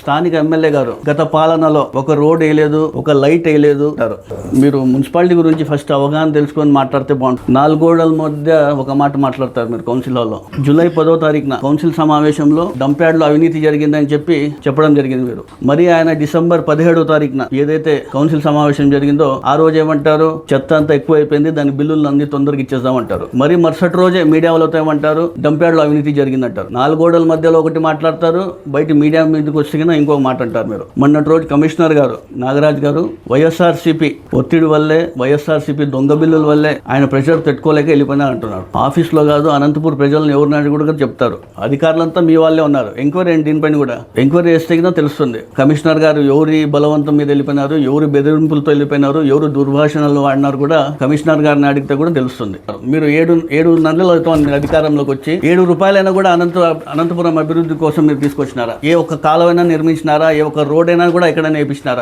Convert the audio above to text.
స్థానిక ఎమ్మెల్యే గారు గత పాలనలో ఒక రోడ్ వేయలేదు, ఒక లైట్ వేయలేదు అంటారు. మీరు మున్సిపాలిటీ గురించి ఫస్ట్ అవగాహన తెలుసుకొని మాట్లాడితే బాగుంటుంది. 4 గోడల మధ్య ఒక మాట మాట్లాడతారు మీరు కౌన్సిల్ హాల్లో. జూలై 10వ తారీఖున కౌన్సిల్ సమావేశంలో డంప్ యార్డ్ లో అవినీతి జరిగిందని చెప్పడం జరిగింది మీరు. మరి ఆయన డిసెంబర్ 17వ తారీఖున ఏదైతే కౌన్సిల్ సమావేశం జరిగిందో ఆ రోజు ఏమంటారు, చెత్త అంతా ఎక్కువైపోయింది, దాని బిల్లులు అన్ని తొందరగా ఇచ్చేద్దామంటారు. మరి మరుసటి రోజే మీడియా వాళ్ళతో ఏమంటారు, డంప్ యార్డ్ లో అవినీతి జరిగిందంటారు. 4 గోడల మధ్యలో ఒకటి మాట్లాడతారు, బయట మీడియా మీదకి వస్తే ఇంకో మాట అంటారు మీరు. మొన్నటి రోజు కమిషనర్ గారు నాగరాజ్ గారు వైఎస్ఆర్సీపీ ఒత్తిడి వల్లే, వైఎస్ఆర్సీపీ దొంగ బిల్లుల వల్లే ఆయన ప్రెషర్ తట్టుకోలేక వెళ్ళిపోయినా అంటున్నారు. ఆఫీస్ లో కాదు, అనంతపూర్ ప్రజలను ఎవరినాడు కూడా చెప్తారు. అధికారులంతా మీ వాళ్ళే ఉన్నారు. ఎంక్వైరీ ఏంటి దీనిపైన కూడా ఎంక్వైరీ చేస్తే తెలుస్తుంది. కమిషనర్ గారు ఎవరి బలవంతం మీద వెళ్ళిపోయినారు, ఎవరు బెదిరింపులతో వెళ్ళిపోయినారు, ఎవరు దుర్భాషణలు వాడినారు కూడా కమిషనర్ గారిని అడిగితే కూడా తెలుస్తుంది. మీరు 7 నెలలు అవుతుంది మీరు అధికారంలోకి వచ్చి. 7 రూపాయలైనా కూడా అనంతపురం అభివృద్ధి కోసం మీరు తీసుకొచ్చినారా? ఏ ఒక్క కాలువైనా నిర్మించినారా? ఏ ఒక్క రోడ్ అయినా కూడా ఎక్కడైనా వేయించినారా?